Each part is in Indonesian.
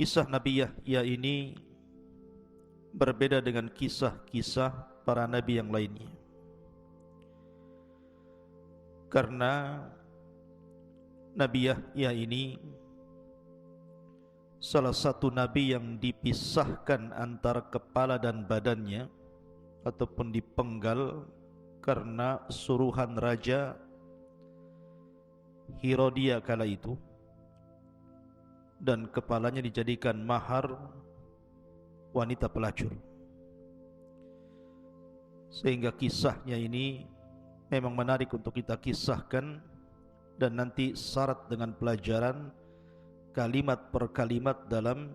Kisah Nabi Yahya ini berbeda dengan kisah-kisah para nabi yang lainnya, karena Nabi Yahya ini salah satu nabi yang dipisahkan antara kepala dan badannya ataupun dipenggal karena suruhan Raja Herodia kala itu, dan kepalanya dijadikan mahar wanita pelacur. Sehingga kisahnya ini memang menarik untuk kita kisahkan, dan nanti syarat dengan pelajaran kalimat per kalimat dalam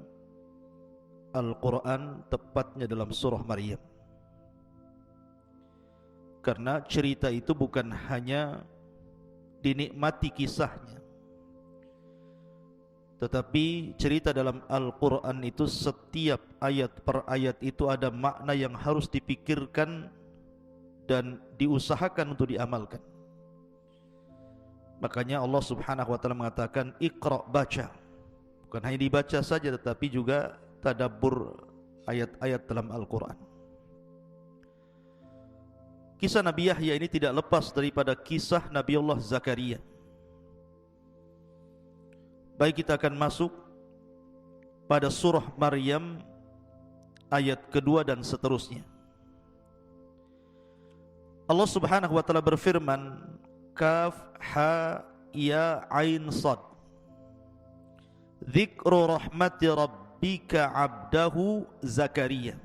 Al-Quran, tepatnya dalam surah Maryam. Karena cerita itu bukan hanya dinikmati kisahnya, tetapi cerita dalam Al-Quran itu setiap ayat per ayat itu ada makna yang harus dipikirkan dan diusahakan untuk diamalkan. Makanya Allah Subhanahu wa taala mengatakan Iqra, baca. Bukan hanya dibaca saja tetapi juga tadabbur ayat-ayat dalam Al-Quran. Kisah Nabi Yahya ini tidak lepas daripada kisah Nabiullah Zakaria. Baik, kita akan masuk pada surah Maryam ayat kedua dan seterusnya. Allah Subhanahu wa taala berfirman, Kaf ha ya ain sad, Dzikru rahmati rabbika abdahu Zakaria.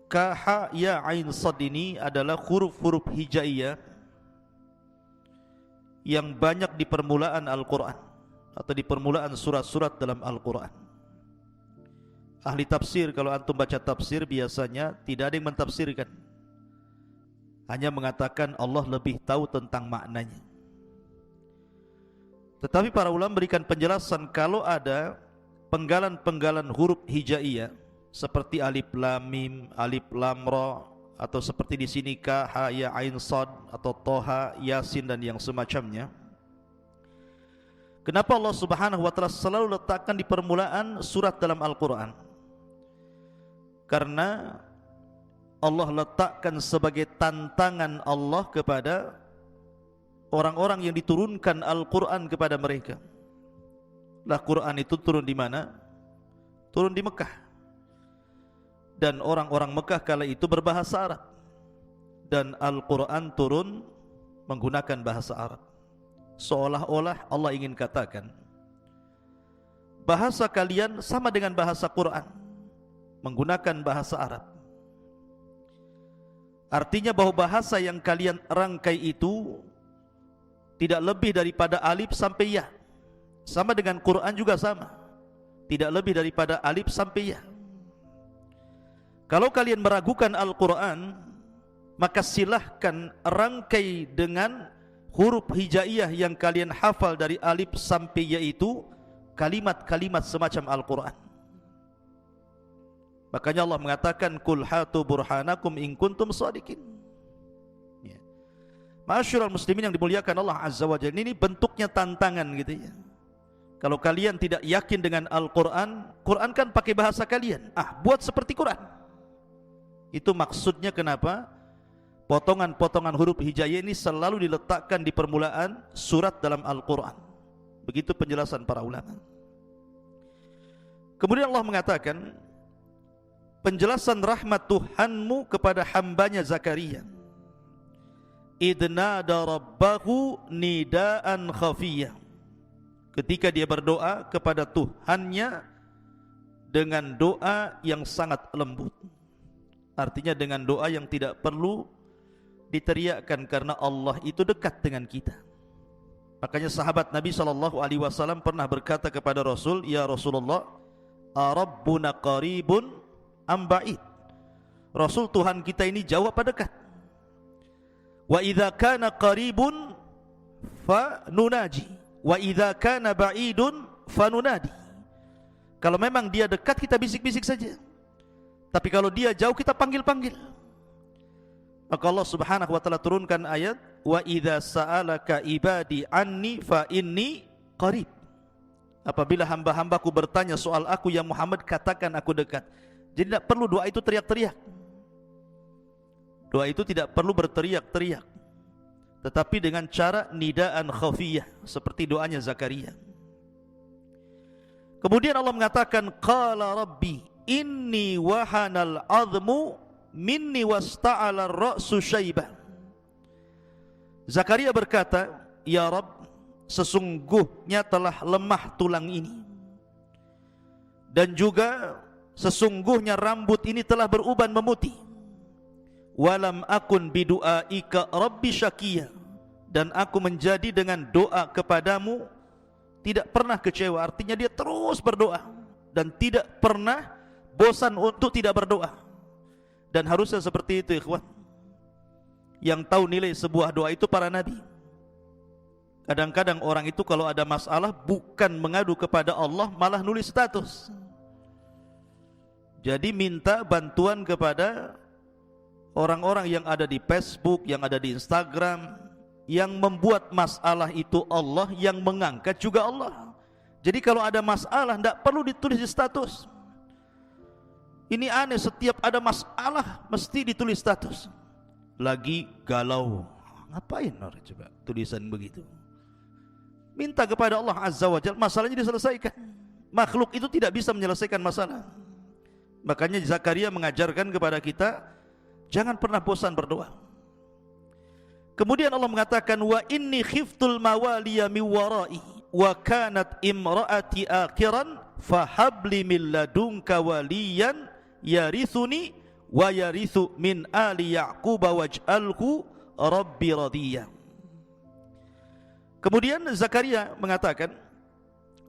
Ka ha ya ain sad ini adalah huruf-huruf hijaiyah yang banyak di permulaan Al-Quran atau di permulaan surat-surat dalam Al-Quran. Ahli tafsir, kalau antum baca tafsir, biasanya tidak ada yang mentafsirkan, hanya mengatakan Allah lebih tahu tentang maknanya. Tetapi para ulama berikan penjelasan kalau ada penggalan-penggalan huruf hijaiyah seperti alif lam mim, alif lam ra, atau seperti di sini ka ha ya ain sad atau toha yasin dan yang semacamnya. Kenapa Allah Subhanahu wa taala selalu letakkan di permulaan surat dalam Al-Quran? Karena Allah letakkan sebagai tantangan Allah kepada orang-orang yang diturunkan Al-Quran kepada mereka. Lah, Quran itu turun di mana? Turun di Mekah. Dan orang-orang Mekah kala itu berbahasa Arab, dan Al-Quran turun menggunakan bahasa Arab. Seolah-olah Allah ingin katakan, bahasa kalian sama dengan bahasa Quran, menggunakan bahasa Arab. Artinya bahwa bahasa yang kalian rangkai itu tidak lebih daripada alif sampai ya. Sama dengan Quran juga sama, tidak lebih daripada alif sampai ya. Kalau kalian meragukan Al-Quran, maka silahkan rangkai dengan huruf hijaiyah yang kalian hafal dari alif sampai ya itu kalimat-kalimat semacam Al-Quran. Makanya Allah mengatakan Qul hatu burhanakum in kuntum shadiqin. Ya. Ma'asyiral muslimin yang dimuliakan Allah Azza wa Jalla, ini bentuknya tantangan gitu ya. Kalau kalian tidak yakin dengan Al-Quran, Quran kan pakai bahasa kalian, buat seperti Quran. Itu maksudnya kenapa potongan-potongan huruf hijaiyah ini selalu diletakkan di permulaan surat dalam Al-Quran. Begitu penjelasan para ulama. Kemudian Allah mengatakan penjelasan rahmat Tuhanmu kepada hambanya Zakaria. Idnada rabbahu nidaan khafiyah. Ketika dia berdoa kepada Tuhannya dengan doa yang sangat lembut. Artinya dengan doa yang tidak perlu diteriakkan, karena Allah itu dekat dengan kita. Makanya sahabat Nabi SAW pernah berkata kepada Rasul, Ya Rasulullah, Arabbuna qaribun am ba'id? Rasul, Tuhan kita ini jauh apa dekat? Wa idza kana qaribun fa nunaji, wa idza kana ba'idun fa nunadi. Kalau memang dia dekat, kita bisik-bisik saja. Tapi kalau dia jauh, kita panggil-panggil. Maka Allah Subhanahu wa taala turunkan ayat wa idza sa'alaka ibadi anni fa inni qarib. Apabila hamba-hambaku bertanya soal aku ya Muhammad, katakan aku dekat. Jadi tidak perlu doa itu teriak-teriak. Doa itu tidak perlu berteriak-teriak, tetapi dengan cara nidaan khafiyah, seperti doanya Zakaria. Kemudian Allah mengatakan, qala rabbi inni wahanal azmu minni wasta'ala ar-ra'su syaiban. Zakaria berkata, ya Rabb, sesungguhnya telah lemah tulang ini, dan juga sesungguhnya rambut ini telah beruban memutih. Walam akun bidu'aika rabbi syakiya, dan aku menjadi dengan doa kepadamu tidak pernah kecewa. Artinya dia terus berdoa dan tidak pernah bosan untuk tidak berdoa. Dan harusnya seperti itu, ikhwan. Yang tahu nilai sebuah doa itu para nabi. Kadang-kadang orang itu kalau ada masalah bukan mengadu kepada Allah, malah nulis status. Jadi minta bantuan kepada orang-orang yang ada di Facebook, yang ada di Instagram. Yang membuat masalah itu Allah, yang mengangkat juga Allah. Jadi kalau ada masalah tidak perlu ditulis di status. Ini aneh, setiap ada masalah mesti ditulis status. Lagi galau, ngapain orang coba tulisan begitu? Minta kepada Allah Azza wa Jalla, masalahnya diselesaikan. Makhluk itu tidak bisa menyelesaikan masalah. Makanya Zakaria mengajarkan kepada kita, jangan pernah bosan berdoa. Kemudian Allah mengatakan, wa inni khiftul mawaliya min warai wa kanat imraati akhiran fahabli min ladunka waliyan yarithuni wa yarithu min ali ya'qub waj'alhu rabbi radiyya. Kemudian Zakaria mengatakan,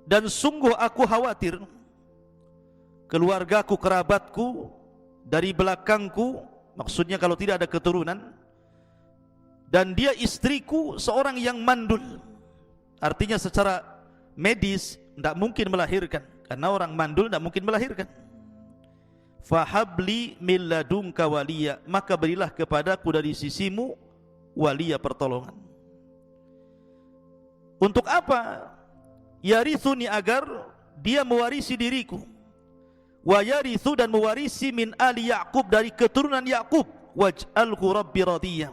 dan sungguh aku khawatir keluargaku, kerabatku dari belakangku, maksudnya kalau tidak ada keturunan, dan dia istriku seorang yang mandul. Artinya secara medis tidak mungkin melahirkan, karena orang mandul tidak mungkin melahirkan. Fahabli min ladunka waliya, maka berilah kepadaku dari sisimu waliya, pertolongan. Untuk apa? Yarithuni, agar dia mewarisi diriku. Wa yarithu, dan mewarisi min ali Ya'qub, dari keturunan Ya'qub. Waj'alhu rabbi radiyya,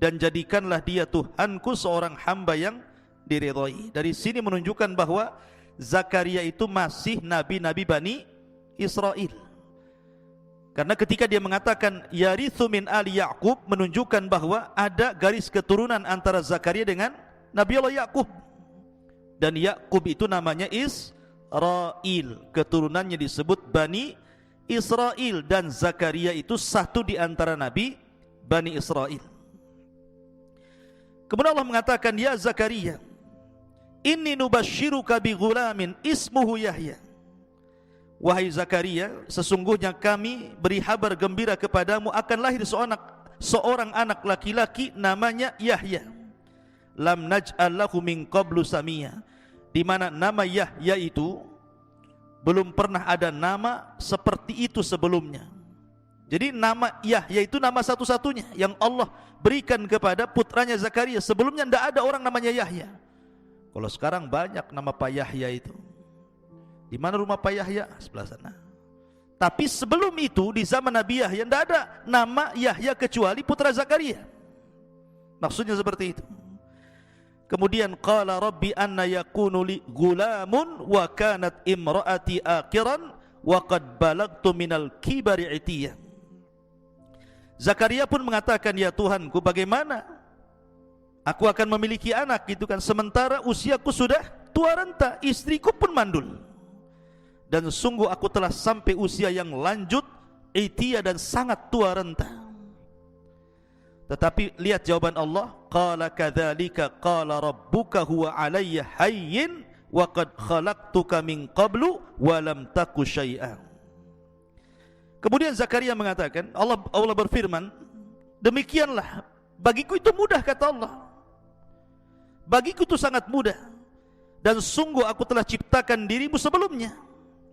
dan jadikanlah dia Tuhanku seorang hamba yang diridhai. Dari sini menunjukkan bahwa Zakaria itu masih nabi-nabi Bani Israel. Karena ketika dia mengatakan yarithu min ali Ya'qub, menunjukkan bahwa ada garis keturunan antara Zakaria dengan Nabi Allah Ya'qub. Dan Ya'qub itu namanya Israel, keturunannya disebut Bani Israel, dan Zakaria itu satu di antara nabi Bani Israel. Kemudian Allah mengatakan, ya Zakaria, inni nubashiruka bi ghulamin ismuhu Yahya. Wahai Zakaria, sesungguhnya kami beri kabar gembira kepadamu akan lahir seorang anak laki-laki namanya Yahya. Lam naj'al lahu min qablu samia, di mana nama Yahya itu belum pernah ada nama seperti itu sebelumnya. Jadi nama Yahya itu nama satu-satunya yang Allah berikan kepada putranya Zakaria. Sebelumnya tidak ada orang namanya Yahya. Kalau sekarang banyak nama Pak Yahya itu. Di mana rumah Pak Yahya? Sebelah sana. Tapi sebelum itu, di zaman Nabi Yahya, tidak ada nama Yahya kecuali putra Zakaria. Maksudnya seperti itu. Kemudian qala rabbi anna yakunu li gulamun wa kanat imraati akhiran wa qad balagtu minal kibari itiya. Zakaria pun mengatakan, ya Tuhanku, bagaimana aku akan memiliki anak gitu kan, sementara usiaku sudah tua renta, istriku pun mandul, dan sungguh aku telah sampai usia yang lanjut, itiya, dan sangat tua renta. Tetapi lihat jawaban Allah, qala kadzalika qala rabbuka huwa alayya hayyin wa qad khalaqtuka min qablu wa lam taku syai'an. Kemudian Zakaria mengatakan, Allah berfirman, demikianlah bagiku itu mudah, kata Allah. Bagiku itu sangat mudah, dan sungguh aku telah ciptakan dirimu sebelumnya.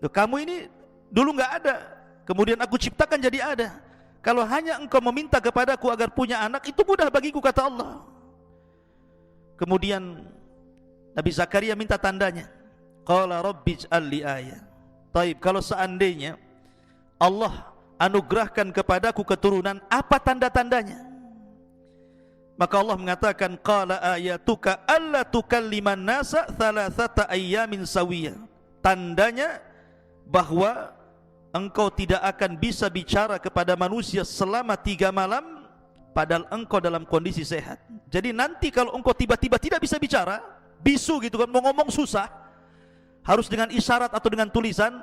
Kamu ini dulu enggak ada, kemudian aku ciptakan jadi ada. Kalau hanya engkau meminta kepadaku agar punya anak, itu mudah bagiku, kata Allah. Kemudian Nabi Zakaria minta tandanya. Qala rabbi ij'al li ayah. Taib, kalau seandainya Allah anugerahkan kepadaku keturunan, apa tanda-tandanya? Maka Allah mengatakan, qala ayatuka alla tukalliman nasa thalathata ayyamin sawiyah. Tandanya bahwa engkau tidak akan bisa bicara kepada manusia selama 3 malam padahal engkau dalam kondisi sehat. Jadi nanti kalau engkau tiba-tiba tidak bisa bicara, bisu gitu kan, mau ngomong susah, harus dengan isyarat atau dengan tulisan,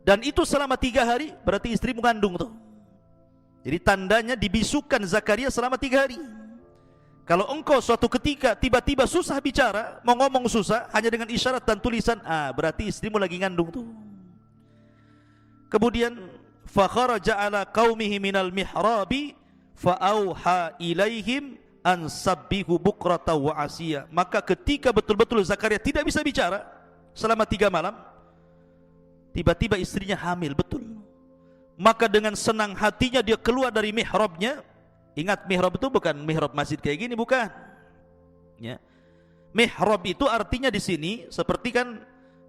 dan itu selama 3 hari, berarti istri mengandung tuh. Jadi tandanya dibisukan Zakaria selama 3 hari. Kalau engkau suatu ketika tiba-tiba susah bicara, mau ngomong susah, hanya dengan isyarat dan tulisan, berarti istrimu lagi ngandung tuh. Kemudian fa kharaja ala qaumihi minal mihrabi fa auha ilaihim an sabbihu bukrata wa asiya. Maka ketika betul-betul Zakaria tidak bisa bicara selama 3 malam, tiba-tiba istrinya hamil, betul. Maka dengan senang hatinya dia keluar dari mihrabnya. Ingat, mihrab itu bukan mihrab masjid kayak gini, bukan. Ya. Mihrab itu artinya di sini seperti kan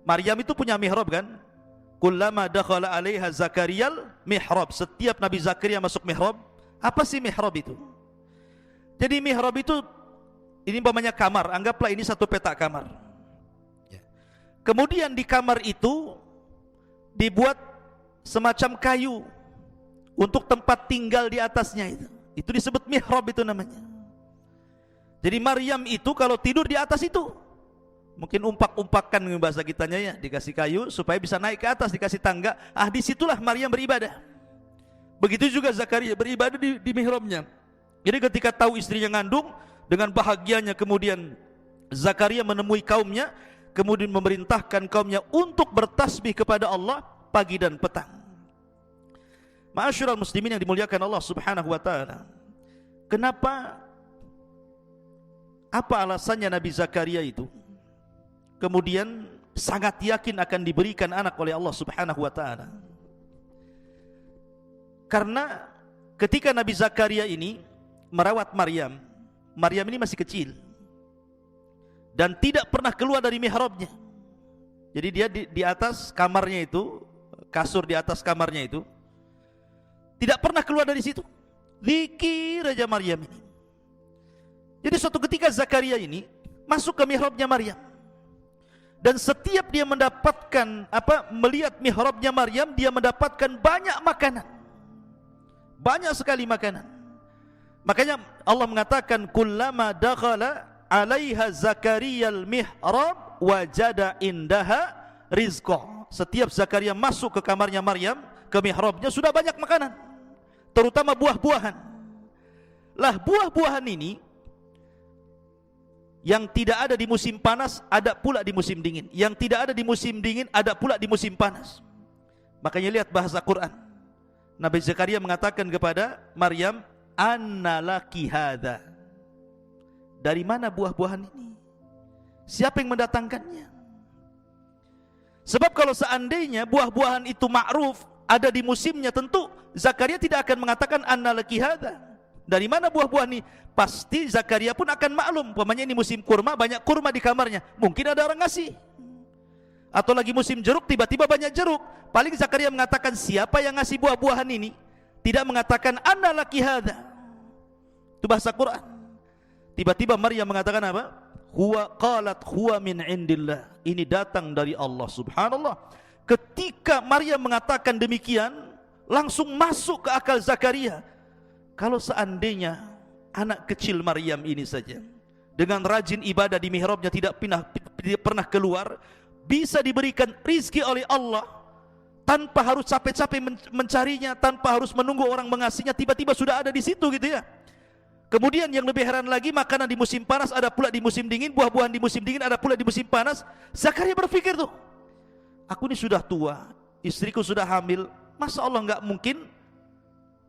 Maryam itu punya mihrab kan? Kullama dakhala 'alaiha Zakariyal mihrab. Setiap Nabi Zakaria masuk mihrab. Apa sih mihrab itu? Jadi mihrab itu ini umpamanya kamar, anggaplah ini satu petak kamar. Ya. Kemudian di kamar itu dibuat semacam kayu untuk tempat tinggal di atasnya itu. Itu disebut mihrab itu namanya. Jadi Maryam itu kalau tidur di atas itu, mungkin umpak-umpakan bahasa kitanya ya, dikasih kayu supaya bisa naik ke atas, dikasih tangga. Disitulah Maryam beribadah. Begitu juga Zakaria beribadah di mihrabnya. Jadi ketika tahu istrinya ngandung, dengan bahagianya kemudian Zakaria menemui kaumnya, kemudian memerintahkan kaumnya untuk bertasbih kepada Allah pagi dan petang. Ma'asyiral muslimin yang dimuliakan Allah Subhanahu wa taala. Kenapa? Apa alasannya Nabi Zakaria itu kemudian sangat yakin akan diberikan anak oleh Allah Subhanahu wa taala? Karena ketika Nabi Zakaria ini merawat Maryam, Maryam ini masih kecil dan tidak pernah keluar dari mihrabnya. Jadi dia di atas kamarnya itu, kasur di atas kamarnya itu, tidak pernah keluar dari situ. Zikir aja Maryam ini. Jadi suatu ketika Zakaria ini masuk ke mihrabnya Maryam. Dan setiap dia mendapatkan melihat mihrabnya Maryam, dia mendapatkan banyak makanan. Banyak sekali makanan. Makanya Allah mengatakan kullama dakhala 'alaiha Zakariyal mihrab wajada indaha rizqa. Setiap Zakaria masuk ke kamarnya Maryam, ke mihrabnya, sudah banyak makanan, terutama buah-buahan. Lah buah-buahan ini yang tidak ada di musim panas ada pula di musim dingin, yang tidak ada di musim dingin ada pula di musim panas. Makanya lihat bahasa Quran. Nabi Zakaria mengatakan kepada Maryam, anna laki hadza. Dari mana buah-buahan ini? Siapa yang mendatangkannya? Sebab kalau seandainya buah-buahan itu ma'ruf, ada di musimnya, tentu Zakaria tidak akan mengatakan anna laki hadza. Dari mana buah-buah ini? Pasti Zakaria pun akan maklum, umpamanya ini musim kurma, banyak kurma di kamarnya, mungkin ada orang ngasih. Atau lagi musim jeruk, tiba-tiba banyak jeruk, paling Zakaria mengatakan siapa yang ngasih buah-buahan ini, tidak mengatakan anna laki hadza. Itu bahasa Quran. Tiba-tiba Maryam mengatakan apa? Huwa min indillah. Ini datang dari Allah. Subhanallah. Ketika Maryam mengatakan demikian, langsung masuk ke akal Zakaria. Kalau seandainya anak kecil Maryam ini saja dengan rajin ibadah di mihrabnya, tidak pernah keluar, bisa diberikan rizki oleh Allah tanpa harus capek-capek mencarinya, tanpa harus menunggu orang mengasihnya, tiba-tiba sudah ada di situ gitu ya. Kemudian yang lebih heran lagi, makanan di musim panas ada pula di musim dingin, buah-buahan di musim dingin ada pula di musim panas. Zakaria berpikir tuh, aku ini sudah tua, istriku sudah hamil, masa Allah enggak mungkin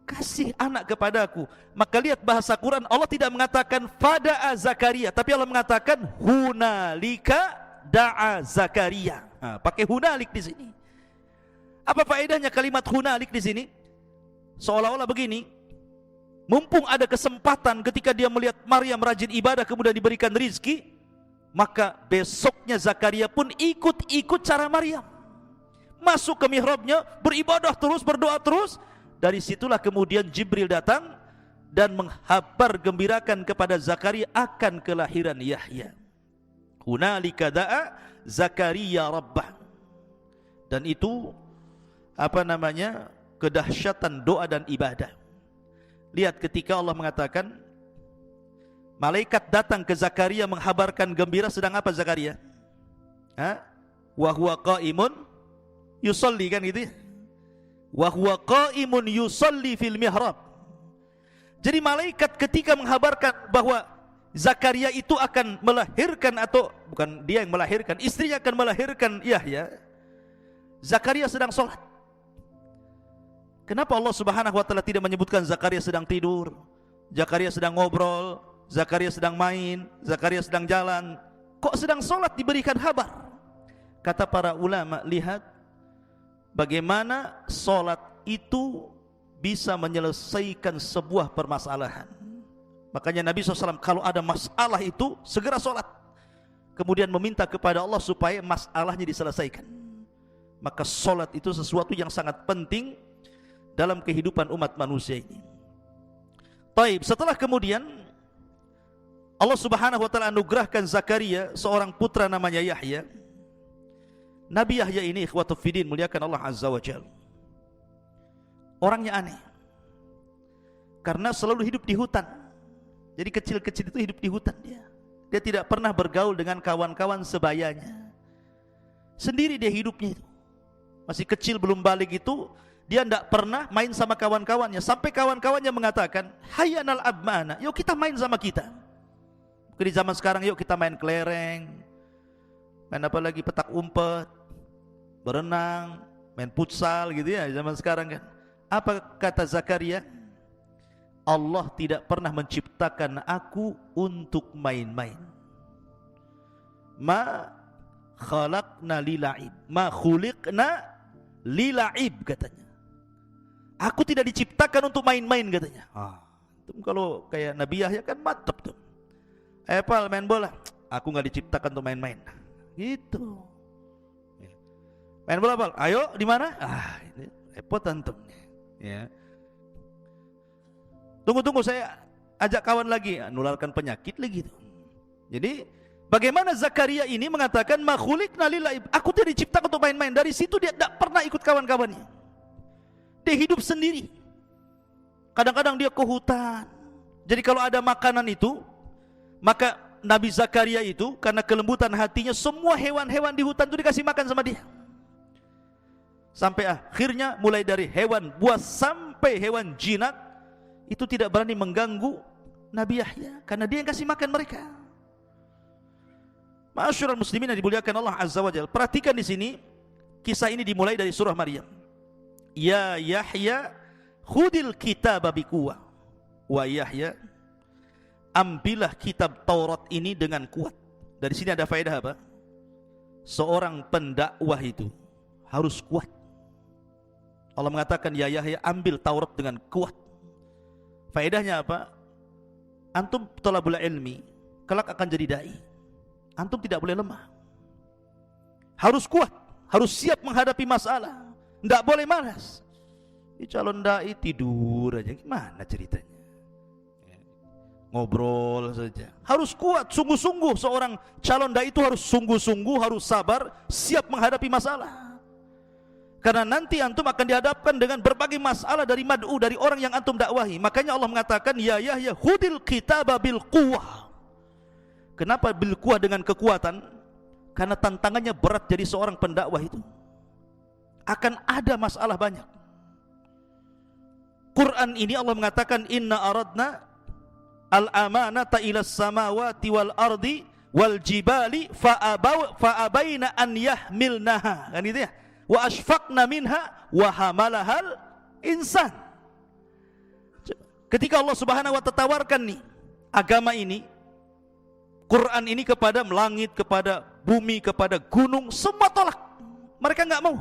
kasih anak kepadaku? Maka lihat bahasa Quran, Allah tidak mengatakan fada'a Zakaria, tapi Allah mengatakan hunalika da'a Zakaria. Pakai hunalik di sini. Apa faedahnya kalimat hunalik di sini? Seolah-olah begini, mumpung ada kesempatan ketika dia melihat Maryam rajin ibadah kemudian diberikan rizki, Maka besoknya Zakaria pun ikut cara Maryam. Masuk ke mihrabnya, beribadah terus, berdoa terus. Dari situlah kemudian Jibril datang dan menghabar gembirakan kepada Zakaria akan kelahiran Yahya. Hunalika da'a Zakaria rabbah. Dan itu kedahsyatan doa dan ibadah. Lihat ketika Allah mengatakan malaikat datang ke Zakaria menghabarkan gembira, sedang apa Zakaria? Wa huwa qaimun yusalli, kan gitu ya? Wa huwa qaimun yusalli fil mihrab. Jadi malaikat ketika menghabarkan bahwa Zakaria itu akan melahirkan, atau bukan dia yang melahirkan, istrinya akan melahirkan Yahya, Zakaria sedang sholat. Kenapa Allah Subhanahu wa taala tidak menyebutkan Zakaria sedang tidur, Zakaria sedang ngobrol, Zakaria sedang main, Zakaria sedang jalan? Kok sedang sholat diberikan kabar? Kata para ulama, lihat bagaimana sholat itu bisa menyelesaikan sebuah permasalahan. Makanya Nabi SAW kalau ada masalah itu segera sholat, kemudian meminta kepada Allah supaya masalahnya diselesaikan. Maka sholat itu sesuatu yang sangat penting dalam kehidupan umat manusia ini. Taib, setelah kemudian Allah Subhanahu wa taala anugerahkan Zakaria seorang putra namanya Yahya. Nabi Yahya ini ikhwatu fiddin, muliakan Allah Azza wa Jalla, orangnya aneh karena selalu hidup di hutan. Jadi kecil-kecil itu hidup di hutan dia tidak pernah bergaul dengan kawan-kawan sebayanya. Sendiri dia hidupnya itu. Masih kecil belum balik itu dia tidak pernah main sama kawan-kawannya, sampai kawan-kawannya mengatakan, "Hayyanal abmana, yuk kita main sama kita." Di zaman sekarang yuk kita main kelereng, main apa lagi, petak umpet, berenang, main futsal gitu ya zaman sekarang kan. Apa kata Zakaria? Allah tidak pernah menciptakan aku untuk main-main. Ma khalaqna lila'ib, ma khuliqna lila'ib, katanya. Aku tidak diciptakan untuk main-main, katanya. Kalau kayak Nabi Yahya kan mantap tuh. Pal main bola, aku nggak diciptakan untuk main-main. Gitu. Main bola, Pal. Ayo, di mana? Ini repot antum. Ya. Tunggu, saya ajak kawan lagi, nularkan penyakit lagi tuh. Jadi bagaimana Zakaria ini mengatakan ma khuliqna lila'ib, aku tidak diciptakan untuk main-main. Dari situ dia tidak pernah ikut kawan-kawannya. Dia hidup sendiri. Kadang-kadang dia ke hutan. Jadi kalau ada makanan itu, maka Nabi Zakaria itu karena kelembutan hatinya, semua hewan-hewan di hutan itu dikasih makan sama dia. Sampai akhirnya mulai dari hewan buas sampai hewan jinak itu tidak berani mengganggu Nabi Yahya karena dia yang kasih makan mereka. Ma'asyiral muslimin yang dimuliakan Allah Azza wa Jalla, perhatikan di sini kisah ini dimulai dari surah Maryam. Ya Yahya khudil kitaba biquwwah. Wa Yahya, ambillah kitab Taurat ini dengan kuat. Dari sini ada faedah apa? Seorang pendakwah itu harus kuat. Allah mengatakan ya Yahya, ambil Taurat dengan kuat. Faedahnya apa? Antum thalabul ilmi, kelak akan jadi dai. Antum tidak boleh lemah. Harus kuat, harus siap menghadapi masalah. Tidak boleh malas. Ini calon dai tidur aja, gimana ceritanya? Ngobrol saja. Harus kuat, sungguh-sungguh. Seorang calon dai itu harus sungguh-sungguh, harus sabar, siap menghadapi masalah. Karena nanti antum akan dihadapkan dengan berbagai masalah dari mad'u, dari orang yang antum dakwahi. Makanya Allah mengatakan ya Yahya hudil kitaba bil quwwah. Kenapa bil quwwah, dengan kekuatan? Karena tantangannya berat jadi seorang pendakwah itu. Akan ada masalah banyak. Quran ini Allah mengatakan inna aradna al-amanata ilas samawati wal ardi wal jibali fa'abaina an yahmilnaha. Kan itu ya? Wa ashfaqna minha wa hamalahal insan. Ketika Allah Subhanahu wa ta'ala tawarkan nih agama ini, Quran ini kepada langit, kepada bumi, kepada gunung, semua tolak. Mereka enggak mau.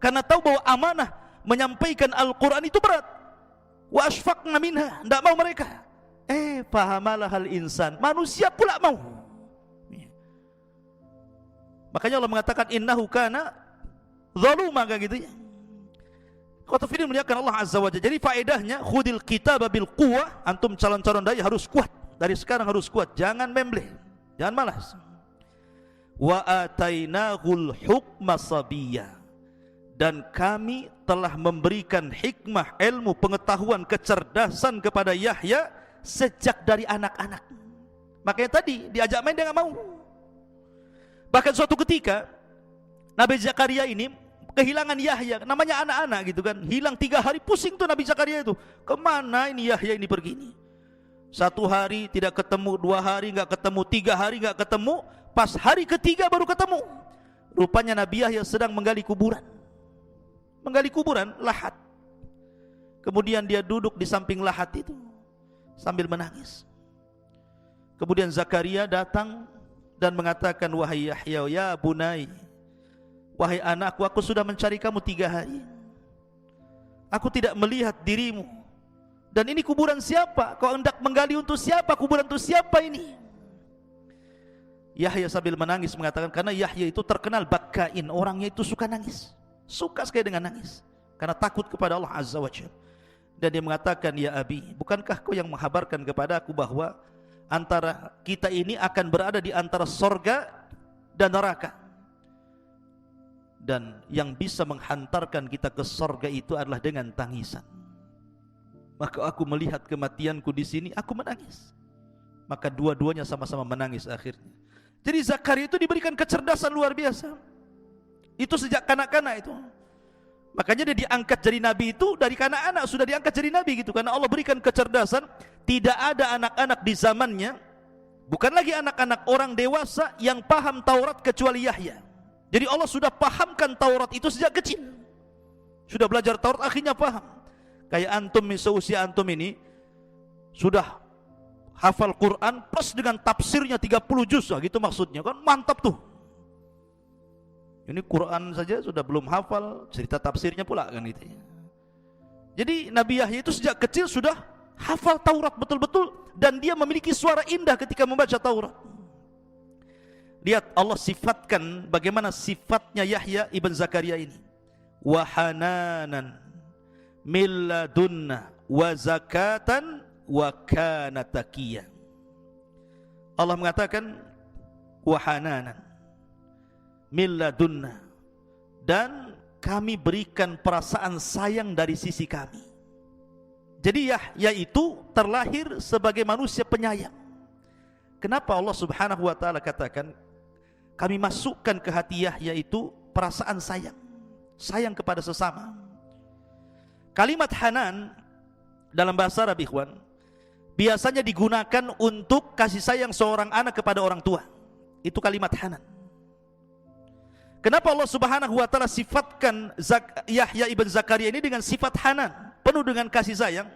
Karena tahu bahwa amanah menyampaikan Al-Quran itu berat. Wa ashfaqna minha, enggak mau mereka. Fahamalahal insan, manusia pula mau. Makanya Allah mengatakan innahu kana zaluma, kayak gitu ya. Kata Firin melihatkan Allah Azza wa Jalla. Jadi faedahnya khudil kitaba bil quwwah, antum calon-calon dai harus kuat. Dari sekarang harus kuat, jangan membleh, jangan malas. Wa atainahul hukma sabiyya, dan kami telah memberikan hikmah, ilmu, pengetahuan, kecerdasan kepada Yahya sejak dari anak-anak. Makanya tadi diajak main dia nggak mau. Bahkan suatu ketika Nabi Zakaria ini kehilangan Yahya, namanya anak-anak gitu kan, hilang 3 hari, pusing tuh Nabi Zakaria itu, kemana ini Yahya ini pergi ini. 1 hari tidak ketemu, 2 hari nggak ketemu, 3 hari nggak ketemu, pas hari ketiga baru ketemu. Rupanya Nabi Yahya sedang menggali kuburan, lahat. Kemudian dia duduk di samping lahat itu sambil menangis. Kemudian Zakaria datang dan mengatakan, wahai Yahya, ya bunai, wahai anakku, aku sudah mencari kamu 3 hari. Aku tidak melihat dirimu. Dan ini kuburan siapa? Kau hendak menggali untuk siapa? Kuburan untuk siapa ini? Yahya sambil menangis mengatakan, karena Yahya itu terkenal bakkain, orangnya itu suka nangis, suka sekali dengan nangis, karena takut kepada Allah Azza wa Jalla. Dan dia mengatakan, ya Abi, bukankah kau yang menghabarkan kepada aku bahwa antara kita ini akan berada di antara sorga dan neraka, dan yang bisa menghantarkan kita ke sorga itu adalah dengan tangisan. Maka aku melihat kematianku di sini, aku menangis. Maka dua-duanya sama-sama menangis akhirnya. Jadi Zakaria itu diberikan kecerdasan luar biasa. Itu sejak kanak-kanak itu. Makanya dia diangkat jadi nabi itu dari kanak-kanak, sudah diangkat jadi nabi gitu, karena Allah berikan kecerdasan. Tidak ada anak-anak di zamannya, bukan lagi anak-anak, orang dewasa yang paham Taurat kecuali Yahya. Jadi Allah sudah pahamkan Taurat itu sejak kecil. Sudah belajar Taurat, akhirnya paham. Kayak antum, seusia antum ini sudah hafal Quran plus dengan tafsirnya 30 juz, gitu maksudnya kan, mantap tuh. Ini Quran saja sudah belum hafal, cerita tafsirnya pula kan gitu ya. Jadi Nabi Yahya itu sejak kecil sudah hafal Taurat betul-betul, dan dia memiliki suara indah ketika membaca Taurat. Lihat Allah sifatkan bagaimana sifatnya Yahya ibn Zakaria ini. Wa hananan min ladunna wa zakatan wa kana taqiyya. Allah mengatakan wa hananan min ladunna, dan kami berikan perasaan sayang dari sisi kami. Jadi Yahya itu terlahir sebagai manusia penyayang. Kenapa Allah Subhanahu wa taala katakan kami masukkan ke hati Yahya itu perasaan sayang, sayang kepada sesama. Kalimat hanan dalam bahasa Arab, ikhwan, biasanya digunakan untuk kasih sayang seorang anak kepada orang tua. Itu kalimat hanan. Kenapa Allah Subhanahu wa taala sifatkan Yahya ibn Zakaria ini dengan sifat hanan, penuh dengan kasih sayang?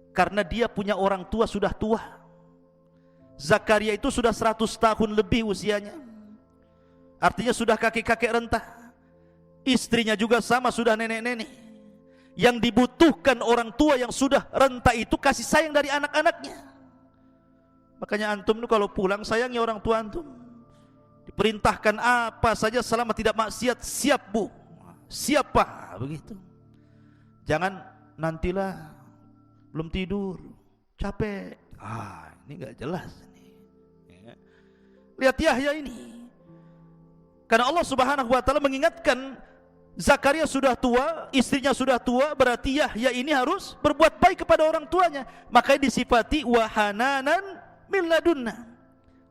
Karena dia punya orang tua sudah tua. Zakaria itu sudah 100 tahun lebih usianya. Artinya sudah kakek-kakek renta. Istrinya juga sama, sudah nenek-nenek. Yang dibutuhkan orang tua yang sudah renta itu kasih sayang dari anak-anaknya. Makanya antum itu kalau pulang sayangi orang tua antum. Diperintahkan apa saja selama tidak maksiat, siap bu, siapa begitu. Jangan nantilah, belum tidur, capek. Ini nggak jelas ini. Lihat Yahya ini. Karena Allah Subhanahu wa taala mengingatkan Zakaria sudah tua, istrinya sudah tua, berarti Yahya ini harus berbuat baik kepada orang tuanya. Makanya disifati wa hananan min ladunna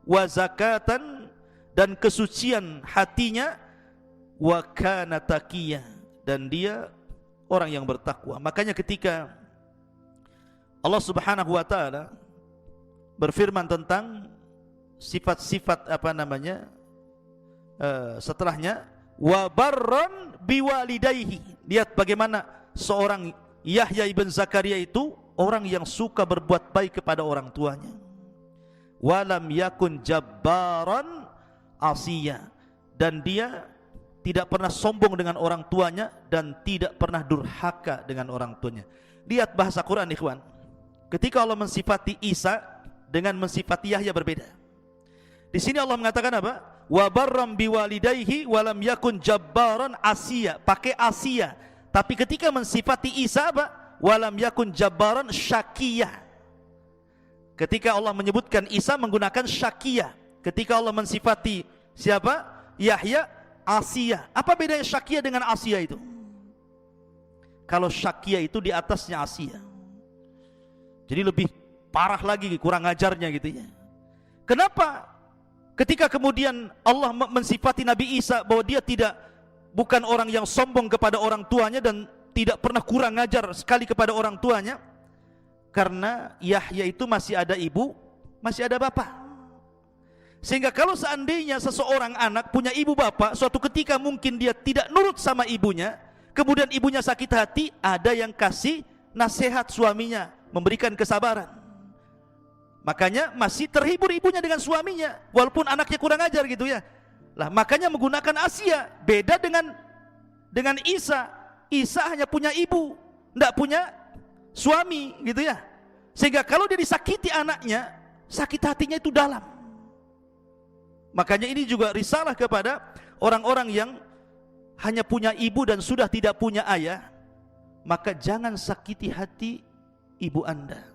wa zakatan, dan kesucian hatinya, wa kana taqiyya, dan dia orang yang bertakwa. Makanya ketika Allah Subhanahu wa taala berfirman tentang sifat-sifat setelahnya, wa barran biwalidayhi. Lihat bagaimana seorang Yahya ibn Zakaria itu orang yang suka berbuat baik kepada orang tuanya. Walam yakun jabbaran asiyya, dan dia tidak pernah sombong dengan orang tuanya dan tidak pernah durhaka dengan orang tuanya. Lihat bahasa Quran, ikhwan. Ketika Allah mensifati Isa dengan mensifati Yahya berbeda. Di sini Allah mengatakan apa? Wa barram biwalidayhi wa lam yakun jabbaran asiya. Pakai asiya. Tapi ketika mensifati Isa apa? Wa lam yakun jabbaran syakiyah. Ketika Allah menyebutkan Isa menggunakan syakiyah. Ketika Allah mensifati siapa? Yahya, asiyah. Apa bedanya syakiyah dengan asiyah itu? Kalau syakiyah itu di atasnya asiyah. Jadi lebih parah lagi, kurang ajarnya gitu ya. Kenapa? Ketika kemudian Allah mensifati Nabi Isa bahwa dia bukan orang yang sombong kepada orang tuanya dan tidak pernah kurang ajar sekali kepada orang tuanya, karena Yahya itu masih ada ibu, masih ada bapak. Sehingga kalau seandainya seseorang anak punya ibu bapak, suatu ketika mungkin dia tidak nurut sama ibunya, kemudian ibunya sakit hati, ada yang kasih nasihat suaminya, memberikan kesabaran. Makanya masih terhibur ibunya dengan suaminya, walaupun anaknya kurang ajar gitu ya. Lah makanya menggunakan Asia. Beda dengan Isa. Isa hanya punya ibu, tidak punya suami gitu ya. Sehingga kalau dia disakiti anaknya, sakit hatinya itu dalam. Makanya ini juga risalah kepada orang-orang yang hanya punya ibu dan sudah tidak punya ayah. Maka jangan sakiti hati ibu Anda,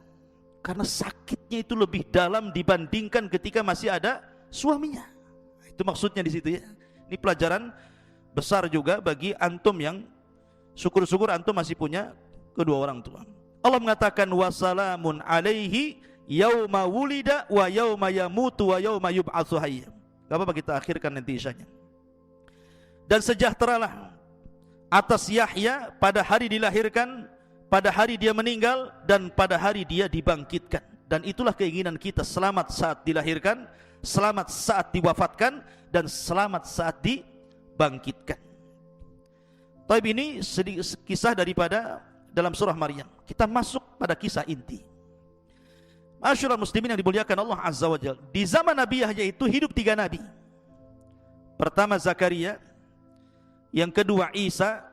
karena sakitnya itu lebih dalam dibandingkan ketika masih ada suaminya. Itu maksudnya di situ ya. Ini pelajaran besar juga bagi antum yang syukur-syukur antum masih punya kedua orang tua. Allah mengatakan wassalamun alaihi yauma wulida wa yauma yamutu wa yauma yub'atsu hayya. Enggak apa-apa kita akhirkan nanti isyanya. Dan sejahteralah atas Yahya pada hari dilahirkan, pada hari dia meninggal, dan pada hari dia dibangkitkan. Dan itulah keinginan kita, selamat saat dilahirkan, selamat saat diwafatkan, dan selamat saat dibangkitkan. Taib ini kisah daripada dalam surah Maryam. Kita masuk pada kisah inti. Masyaallah muslimin yang dimuliakan Allah Azza wa Jalla. Di zaman Nabi Yahya itu hidup 3 nabi. Pertama Zakaria, yang kedua Isa,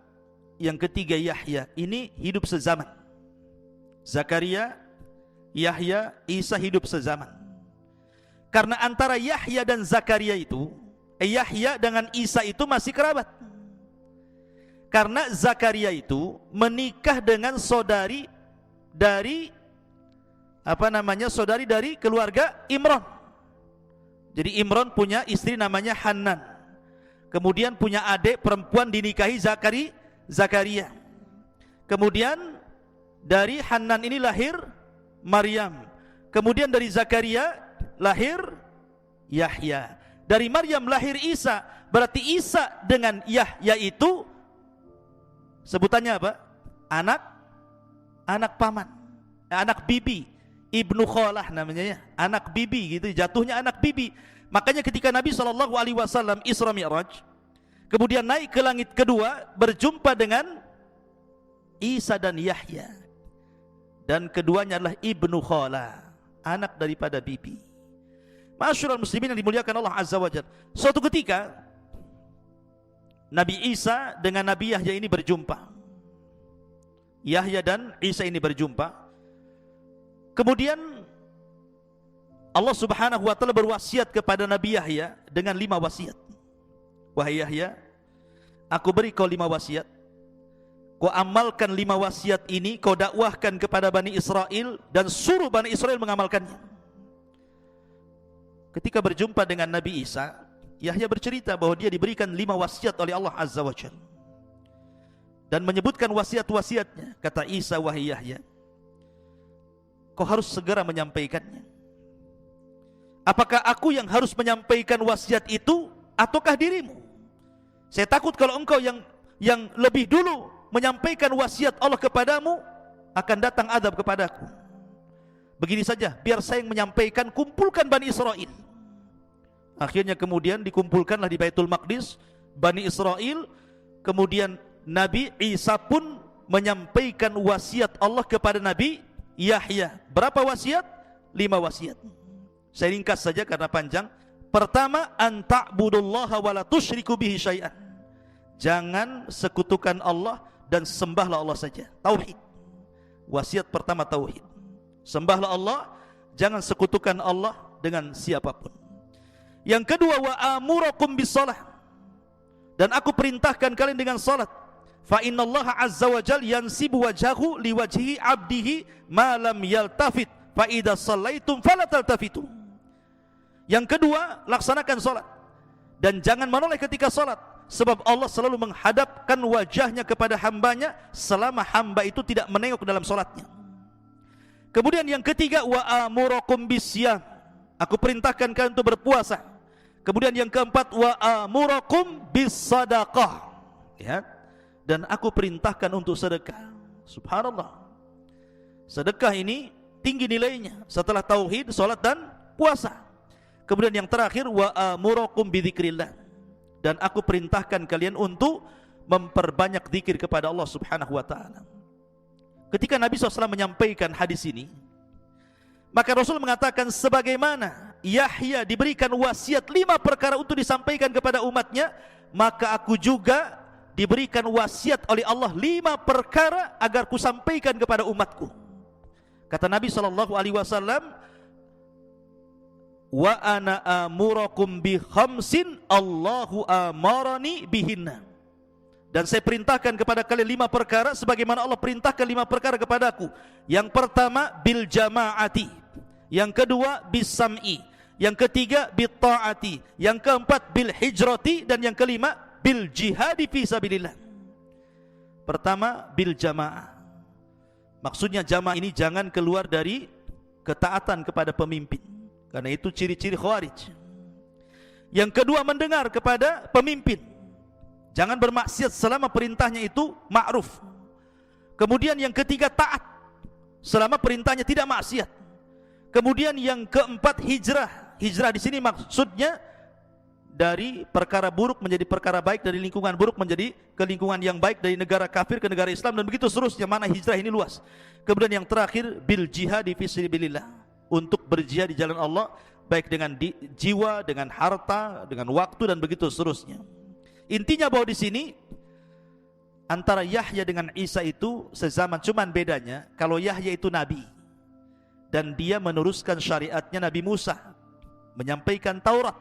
yang ketiga Yahya. Ini hidup sezaman. Zakaria, Yahya, Isa hidup sezaman. Karena antara Yahya dan Zakaria itu, Yahya dengan Isa itu masih kerabat. Karena Zakaria itu menikah dengan saudari dari saudari dari keluarga Imran. Jadi Imran punya istri namanya Hanan. Kemudian punya adik perempuan dinikahi Zakaria. Kemudian dari Hanan ini lahir Maryam. Kemudian dari Zakaria lahir Yahya. Dari Maryam lahir Isa. Berarti Isa dengan Yahya itu sebutannya apa? Anak paman, anak bibi, ibnu kholah namanya ya, anak bibi gitu, jatuhnya anak bibi. Makanya ketika Nabi SAW Isra Mi'raj, kemudian naik ke langit kedua, berjumpa dengan Isa dan Yahya, dan keduanya adalah ibnu kholah, anak daripada bibi. Masyaallah muslimin yang dimuliakan Allah Azza wa Jalla. Suatu ketika Nabi Isa dengan Nabi Yahya ini berjumpa. Yahya dan Isa ini berjumpa. Kemudian Allah Subhanahu wa taala berwasiat kepada Nabi Yahya dengan 5 wasiat. Wahai Yahya, aku beri kau 5 wasiat. Kau amalkan 5 wasiat ini, kau dakwahkan kepada Bani Israel dan suruh Bani Israel mengamalkannya. Ketika berjumpa dengan Nabi Isa, Yahya bercerita bahwa dia diberikan 5 wasiat oleh Allah Azza wa Jalla. Dan menyebutkan wasiat-wasiatnya. Kata Isa, wahai Yahya, kau harus segera menyampaikannya. Apakah aku yang harus menyampaikan wasiat itu ataukah dirimu? Saya takut kalau engkau yang lebih dulu menyampaikan wasiat Allah kepadamu, akan datang azab kepadaku. Begini saja, biar saya yang menyampaikan, kumpulkan Bani Israel. Akhirnya kemudian dikumpulkanlah di Baitul Maqdis Bani Israel. Kemudian Nabi Isa pun menyampaikan wasiat Allah kepada Nabi Yahya. Berapa wasiat? 5 wasiat. Saya ringkas saja karena panjang. Pertama, an ta'budullaha wa la tusyriku bihi syai'an. Jangan sekutukan Allah dan sembahlah Allah saja. Tauhid. Wasiat pertama tauhid. Sembahlah Allah, jangan sekutukan Allah dengan siapapun. Yang kedua, wa amurakum bis-shalah, dan aku perintahkan kalian dengan salat. Fa innallaha azza wa jalla yansibu wajhahu liwajhi 'abdihi ma lam yaltafit fa idza shallaitum fala taltafitu. Yang kedua, laksanakan salat dan jangan menoleh ketika salat, sebab Allah selalu menghadapkan wajahnya kepada hambanya selama hamba itu tidak menengok dalam salatnya. Kemudian yang ketiga, wa amurakum bisyam, aku perintahkan kalian untuk berpuasa. Kemudian yang keempat, wa amurakum bisadaqah, ya, dan aku perintahkan untuk sedekah. Subhanallah, sedekah ini tinggi nilainya setelah tauhid, salat dan puasa. Kemudian yang terakhir, wa amurakum bidzikrillah, dan aku perintahkan kalian untuk memperbanyak zikir kepada Allah Subhanahu wa taala. Ketika Nabi SAW menyampaikan hadis ini, maka Rasul mengatakan, sebagaimana Yahya diberikan wasiat 5 perkara untuk disampaikan kepada umatnya, maka aku juga diberikan wasiat oleh Allah 5 perkara agar kusampaikan kepada umatku. Kata Nabi SAW, wa ana amurakum bi khamsin Allahu amarani bihinna, dan saya perintahkan kepada kalian 5 perkara sebagaimana Allah perintahkan 5 perkara kepadaku. Yang pertama, bil jamaati, yang kedua bis sam'i, yang ketiga bil ta'ati, yang keempat bil hijrati, dan yang kelima bil jihadi fi sabilillah. Pertama, bil jamaah, maksudnya jamaah ini jangan keluar dari ketaatan kepada pemimpin, karena itu ciri-ciri khawarij. Yang kedua, mendengar kepada pemimpin, jangan bermaksiat selama perintahnya itu ma'ruf. Kemudian yang ketiga, taat selama perintahnya tidak maksiat. Kemudian yang keempat, hijrah. Hijrah di sini maksudnya dari perkara buruk menjadi perkara baik, dari lingkungan buruk menjadi ke lingkungan yang baik, dari negara kafir ke negara Islam, dan begitu seterusnya. Mana hijrah ini luas. Kemudian yang terakhir, bil jihad fi sabilillah, untuk berjihad di jalan Allah, baik dengan jiwa, dengan harta, dengan waktu, dan begitu seterusnya. Intinya bahwa di sini antara Yahya dengan Isa itu sezaman, cuman bedanya kalau Yahya itu nabi dan dia meneruskan syariatnya Nabi Musa, menyampaikan Taurat.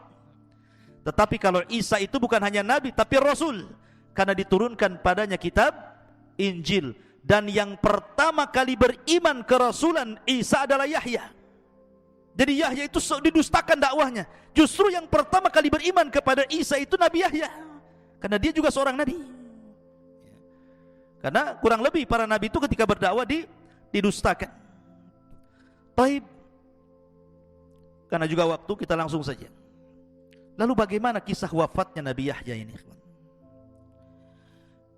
Tetapi kalau Isa itu bukan hanya nabi tapi rasul, karena diturunkan padanya kitab Injil, dan yang pertama kali beriman kerasulan Isa adalah Yahya. Jadi Yahya itu didustakan dakwahnya. Justru yang pertama kali beriman kepada Isa itu Nabi Yahya, karena dia juga seorang nabi. Karena kurang lebih para nabi itu ketika berdakwah didustakan. Baik, karena juga waktu, kita langsung saja. Lalu bagaimana kisah wafatnya Nabi Yahya ini?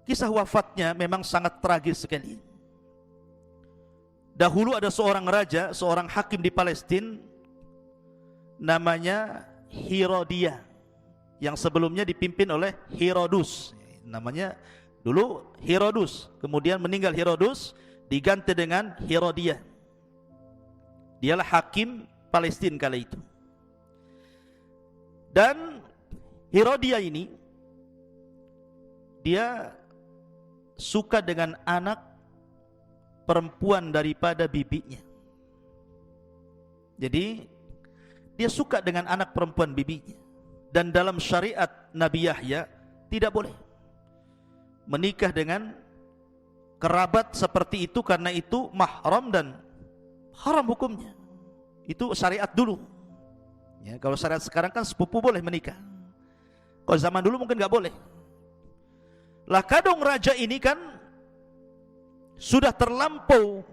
Kisah wafatnya memang sangat tragis sekali. Dahulu ada seorang raja, seorang hakim di Palestina, namanya Herodia, yang sebelumnya dipimpin oleh Herodus. Namanya dulu Herodus, kemudian meninggal Herodus, diganti dengan Herodia. Dialah hakim Palestina kala itu. Dan Herodia ini, dia suka dengan anak perempuan daripada bibinya. Jadi dia suka dengan anak perempuan bibinya. Dan dalam syariat Nabi Yahya tidak boleh menikah dengan kerabat seperti itu, karena itu mahram dan haram hukumnya. Itu syariat dulu ya. Kalau syariat sekarang kan sepupu boleh menikah, kalau zaman dulu mungkin gak boleh. Lah kadang raja ini kan sudah terlampau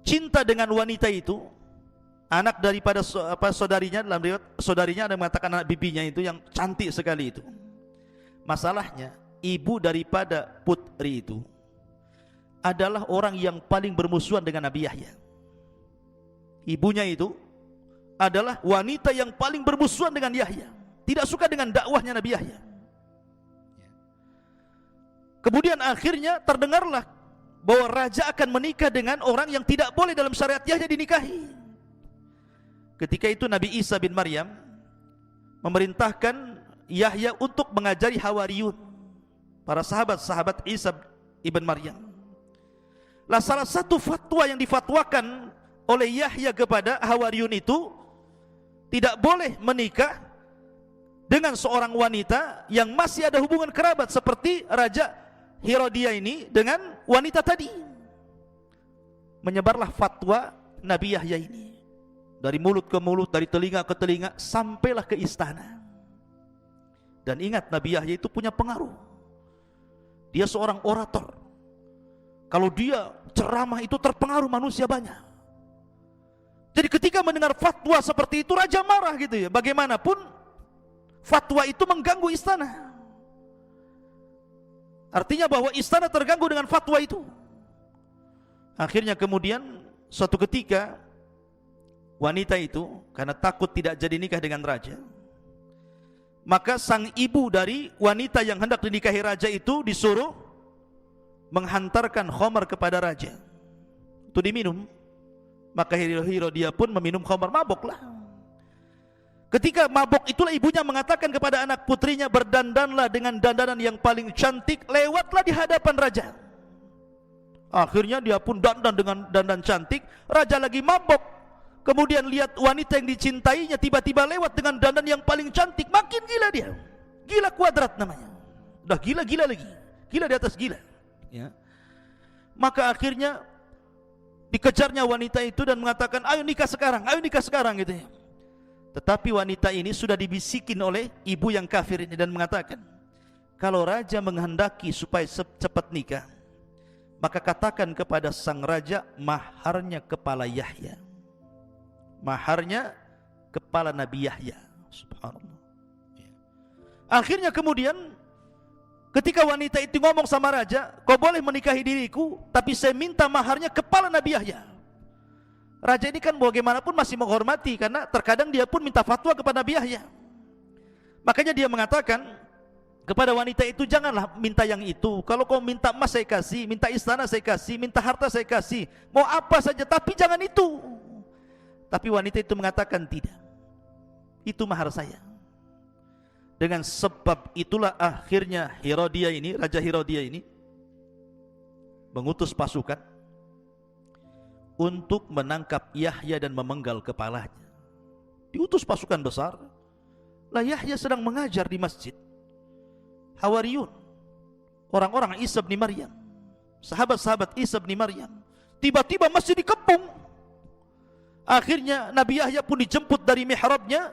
cinta dengan wanita itu, anak daripada saudarinya. Dalam riwayat saudarinya ada yang mengatakan anak bibinya itu yang cantik sekali itu. Masalahnya ibu daripada putri itu adalah orang yang paling bermusuhan dengan Nabi Yahya. Ibunya itu adalah wanita yang paling bermusuhan dengan Yahya, tidak suka dengan dakwahnya Nabi Yahya. Kemudian akhirnya terdengarlah bahwa raja akan menikah dengan orang yang tidak boleh dalam syariat Yahya dinikahi. Ketika itu Nabi Isa bin Maryam memerintahkan Yahya untuk mengajari Hawariyun, para sahabat-sahabat Isa ibn Maryam. Lah salah satu fatwa yang difatwakan oleh Yahya kepada Hawariyun itu, tidak boleh menikah dengan seorang wanita yang masih ada hubungan kerabat seperti Raja Herodia ini dengan wanita tadi. Menyebarlah fatwa Nabi Yahya ini dari mulut ke mulut, dari telinga ke telinga, sampailah ke istana. Dan ingat, Nabi Yahya itu punya pengaruh. Dia seorang orator. Kalau dia ceramah itu terpengaruh manusia banyak. Jadi ketika mendengar fatwa seperti itu, raja marah gitu ya. Bagaimanapun fatwa itu mengganggu istana. Artinya bahwa istana terganggu dengan fatwa itu. Akhirnya kemudian suatu ketika wanita itu karena takut tidak jadi nikah dengan raja, maka sang ibu dari wanita yang hendak dinikahi raja itu disuruh menghantarkan khamar kepada raja itu diminum. Maka Herodia pun meminum khamar, maboklah. Ketika mabok itulah ibunya mengatakan kepada anak putrinya, berdandanlah dengan dandanan yang paling cantik, lewatlah di hadapan raja. Akhirnya dia pun dandan dengan dandan cantik. Raja lagi mabok, kemudian lihat wanita yang dicintainya tiba-tiba lewat dengan dandan yang paling cantik, makin gila dia. Gila kuadrat namanya. Udah gila-gila lagi, gila di atas gila ya. Maka akhirnya dikejarnya wanita itu dan mengatakan, ayo nikah sekarang gitu ya. Tetapi wanita ini sudah dibisikin oleh ibu yang kafir ini dan mengatakan, kalau raja menghendaki supaya cepat nikah, maka katakan kepada sang raja, maharnya kepala Yahya. Maharnya kepala Nabi Yahya. Subhanallah. Akhirnya kemudian ketika wanita itu ngomong sama raja, kau boleh menikahi diriku, tapi saya minta maharnya kepala Nabi Yahya. Raja ini kan bagaimanapun masih menghormati, karena terkadang dia pun minta fatwa kepada Nabi Yahya. Makanya dia mengatakan kepada wanita itu, janganlah minta yang itu. Kalau kau minta emas saya kasih, minta istana saya kasih, minta harta saya kasih, mau apa saja, tapi jangan itu. Tapi wanita itu mengatakan, tidak, itu mahar saya. Dengan sebab itulah akhirnya Herodia ini, Raja Herodia ini mengutus pasukan untuk menangkap Yahya dan memenggal kepalanya. Diutus pasukan besar. Lah Yahya sedang mengajar di masjid. Hawariyun, orang-orang Isa bin Maryam, sahabat-sahabat Isa bin Maryam, tiba-tiba masjid dikepung. Akhirnya Nabi Yahya pun dijemput dari mihrabnya,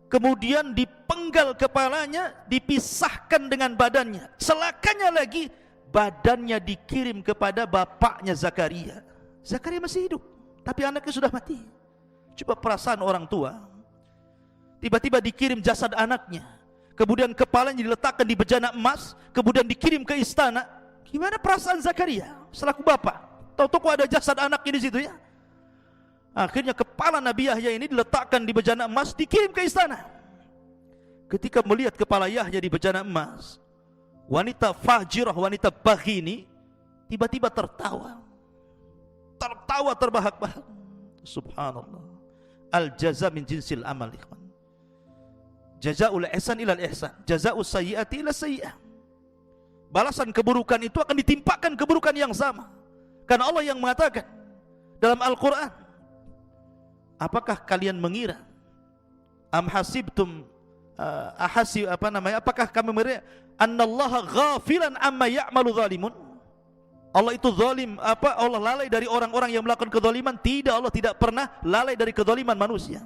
kemudian dipenggal kepalanya, dipisahkan dengan badannya. Celakanya lagi, badannya dikirim kepada bapaknya Zakaria. Zakaria masih hidup, tapi anaknya sudah mati. Coba perasaan orang tua. Tiba-tiba dikirim jasad anaknya, kemudian kepalanya diletakkan di bejana emas, kemudian dikirim ke istana. Gimana perasaan Zakaria selaku bapak? Tahu-tahu ada jasad anaknya di situ ya. Akhirnya kepala Nabi Yahya ini diletakkan di bejana emas, dikirim ke istana. Ketika melihat kepala Yahya di bejana emas, wanita fajirah, wanita baghi ini tiba-tiba tertawa terbahak-bahak. Subhanallah. Al jaza min jinsil amal, ikhwan. Jazaul ihsan ilal ihsan, jazaus sayyiati ila sayyi'ah. Balasan keburukan itu akan ditimpakan keburukan yang sama. Karena Allah yang mengatakan dalam Al-Qur'an, apakah kalian mengira, am hasibtum apakah kami mengira annallaha ghafilan amma ya'malu zalimun? Allah itu zalim, Allah lalai dari orang-orang yang melakukan kezaliman? Tidak, Allah tidak pernah lalai dari kezaliman manusia.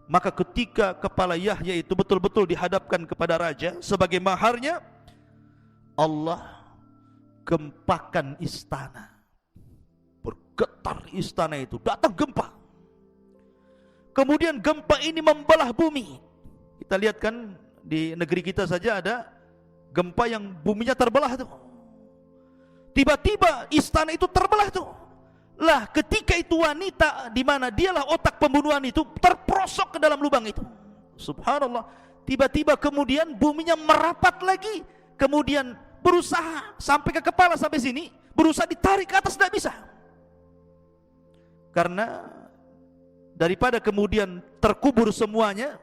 Maka ketika kepala Yahya itu betul-betul dihadapkan kepada raja sebagai maharnya, Allah gempakan istana. Bergetar istana itu, datang gempa. Kemudian gempa ini membelah bumi. Kita lihat kan di negeri kita saja ada gempa yang buminya terbelah tuh. Tiba-tiba istana itu terbelah tuh. Lah ketika itu wanita di mana dialah otak pembunuhan itu terperosok ke dalam lubang itu. Subhanallah. Tiba-tiba kemudian buminya merapat lagi, kemudian berusaha sampai ke kepala sampai sini, berusaha ditarik ke atas, tidak bisa. Karena daripada kemudian terkubur semuanya,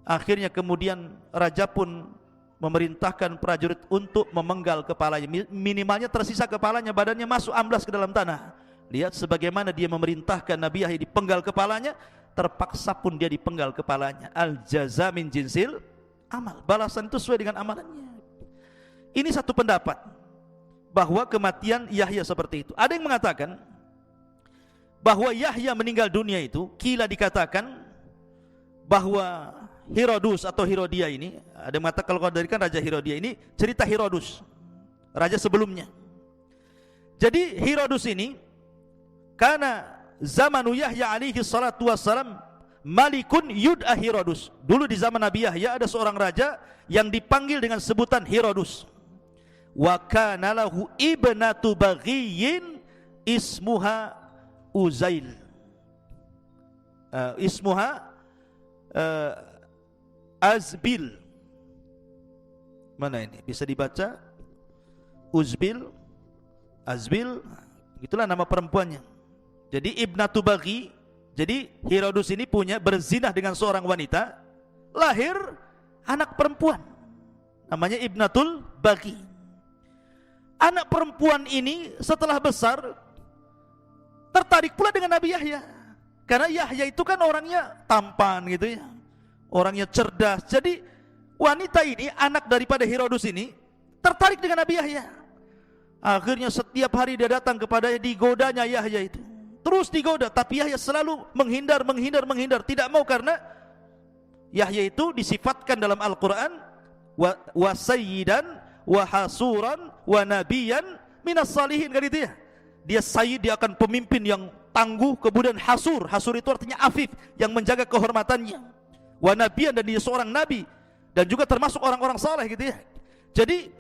akhirnya kemudian raja pun memerintahkan prajurit untuk memenggal kepalanya. Minimalnya tersisa kepalanya, badannya masuk amblas ke dalam tanah. Lihat sebagaimana dia memerintahkan Nabi Yahya dipenggal kepalanya. terpaksa pun dia dipenggal kepalanya. Al jaza min jinsil amal, balasan itu sesuai dengan amalannya. Ini satu pendapat bahwa kematian Yahya seperti itu. Ada yang mengatakan bahwa Yahya meninggal dunia itu, kila dikatakan bahwa Herodus atau Herodia ini, ada yang mengatakan kalau dari kan Raja Herodia ini cerita Herodus, raja sebelumnya. Jadi Herodus ini karena zamanu Yahya alaihi salatu wassalam malikun yud'a Herodus. Dulu di zaman Nabi Yahya ada seorang raja yang dipanggil dengan sebutan Herodus. Wa kana lahu ibnatu baghiyin ismuha Uzail. Ismuha Azbil. Mana ini? Bisa dibaca Uzbil, Azbil, itulah nama perempuannya. Jadi ibnatu baghi. Jadi Herodus ini berzinah dengan seorang wanita, lahir anak perempuan, namanya ibnatul baghi. Anak perempuan ini setelah besar tertarik pula dengan Nabi Yahya, karena Yahya itu kan orangnya tampan gitu ya, orangnya cerdas. Jadi wanita ini, anak daripada Herodus ini, tertarik dengan Nabi Yahya. Akhirnya setiap hari dia datang kepadanya, digodanya Yahya itu, terus digoda, tapi Yahya selalu menghindar, tidak mau, karena Yahya itu disifatkan dalam Al-Quran wa sayyidan wa hasuran wa nabiyan minas salihin, kan itu ya. Dia sayyid, dia akan pemimpin yang tangguh, kemudian hasur itu artinya afif, yang menjaga kehormatannya, wa nabiyan, dan dia seorang nabi, dan juga termasuk orang-orang saleh gitu ya. Jadi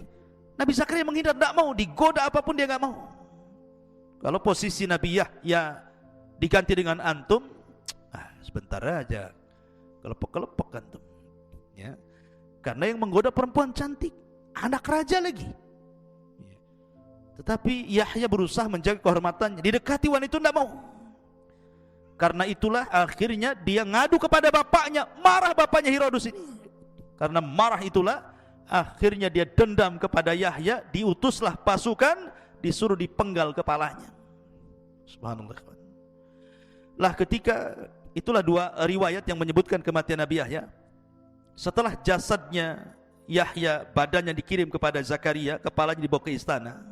Nabi Zakaria menghindar, tidak mau, digoda apapun dia nggak mau. Kalau posisi Nabi Yahya diganti dengan antum, sebentar aja kelepek-kelepek antum ya. Karena yang menggoda perempuan cantik, anak raja lagi. Tetapi Yahya berusaha menjaga kehormatannya, didekati wanita itu tidak mau. Karena itulah akhirnya dia ngadu kepada bapaknya, marah bapaknya Herodus ini. Karena marah itulah akhirnya dia dendam kepada Yahya, diutuslah pasukan, disuruh dipenggal kepalanya. Subhanallah. Lah ketika itulah dua riwayat yang menyebutkan kematian Nabi Yahya. Setelah jasadnya Yahya, badannya dikirim kepada Zakaria, kepalanya dibawa ke istana.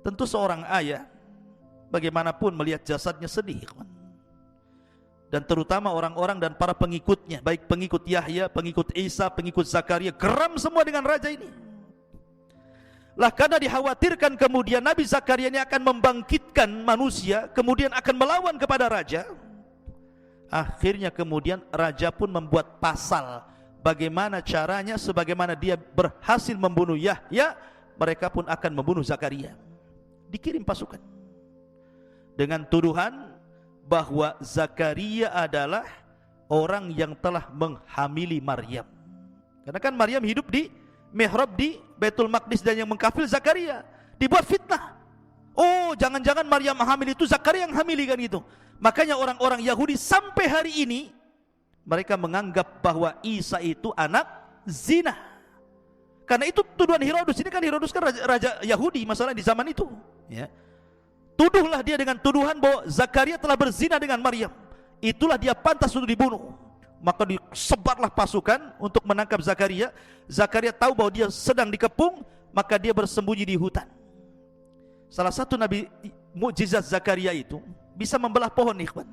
Tentu seorang ayah bagaimanapun melihat jasadnya sedih, dan terutama orang-orang dan para pengikutnya, baik pengikut Yahya, pengikut Isa, pengikut Zakaria, geram semua dengan raja ini. Lah karena dikhawatirkan kemudian Nabi Zakaria ini akan membangkitkan manusia, kemudian akan melawan kepada raja. Akhirnya kemudian raja pun membuat pasal bagaimana caranya, sebagaimana dia berhasil membunuh Yahya, mereka pun akan membunuh Zakaria. Dikirim pasukan dengan tuduhan bahwa Zakaria adalah orang yang telah menghamili Maryam. Karena kan Maryam hidup di mihrab di Baitul Maqdis, dan yang mengkafir Zakaria. Dibuat fitnah. Oh, jangan-jangan Maryam hamil itu Zakaria yang hamili, kan gitu. Makanya orang-orang Yahudi sampai hari ini mereka menganggap bahwa Isa itu anak zina. Karena itu tuduhan Herodus. Ini kan Herodus kan raja Yahudi masalah di zaman itu ya. Tuduhlah dia dengan tuduhan bahwa Zakaria telah berzina dengan Maryam. Itulah dia pantas untuk dibunuh. Maka disebarlah pasukan untuk menangkap Zakaria. Zakaria tahu bahwa dia sedang dikepung, maka dia bersembunyi di hutan. Salah satu nabi mukjizat Zakaria itu bisa membelah pohon, ikhwan.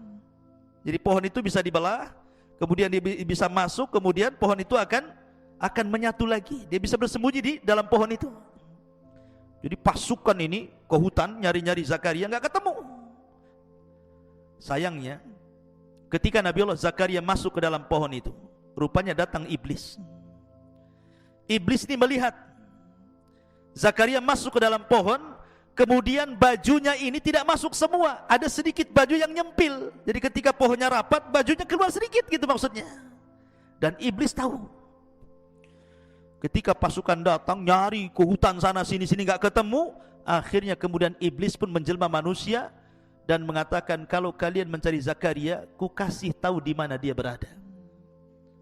Jadi pohon itu bisa dibelah, kemudian dia bisa masuk, kemudian pohon itu akan menyatu lagi. Dia bisa bersembunyi di dalam pohon itu. Jadi pasukan ini ke hutan nyari-nyari Zakaria, nggak ketemu. Sayangnya ketika Nabi Allah Zakaria masuk ke dalam pohon itu, rupanya datang iblis. Iblis ini melihat Zakaria masuk ke dalam pohon, kemudian bajunya ini tidak masuk semua, ada sedikit baju yang nyempil. Jadi ketika pohonnya rapat, bajunya keluar sedikit gitu maksudnya. Dan iblis tahu. Ketika pasukan datang nyari ke hutan sana sini nggak ketemu, akhirnya kemudian iblis pun menjelma manusia dan mengatakan, kalau kalian mencari Zakaria, ku kasih tahu di mana dia berada.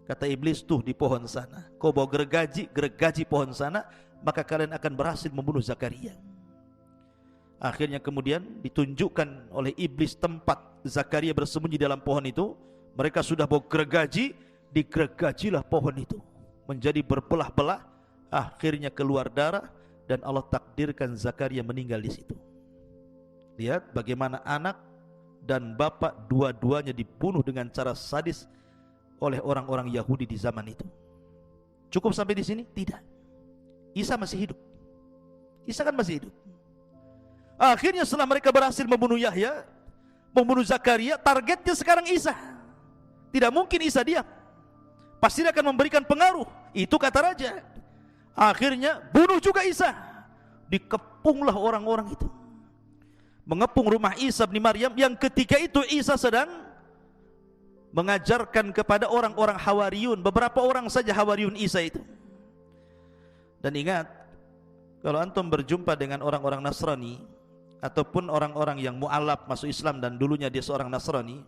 Kata iblis, tuh di pohon sana. Kau bawa gergaji pohon sana, maka kalian akan berhasil membunuh Zakaria. Akhirnya kemudian ditunjukkan oleh iblis tempat Zakaria bersembunyi dalam pohon itu. Mereka sudah bawa gergaji, digergajilah pohon itu menjadi berbelah-belah. Akhirnya keluar darah dan Allah takdirkan Zakaria meninggal di situ. Lihat bagaimana anak dan bapak dua-duanya dibunuh dengan cara sadis oleh orang-orang Yahudi di zaman itu. Cukup sampai di sini? Tidak. Isa masih hidup. Isa kan masih hidup. Akhirnya setelah mereka berhasil membunuh Yahya, membunuh Zakaria, targetnya sekarang Isa. Tidak mungkin Isa diam. Pasti akan memberikan pengaruh. Itu kata raja. Akhirnya bunuh juga Isa. Dikepunglah orang-orang itu. Mengepung rumah Isa bin Maryam yang ketika itu Isa sedang mengajarkan kepada orang-orang Hawariyun. Beberapa orang saja Hawariyun Isa itu. Dan ingat, kalau antum berjumpa dengan orang-orang Nasrani ataupun orang-orang yang mu'alaf masuk Islam dan dulunya dia seorang Nasrani,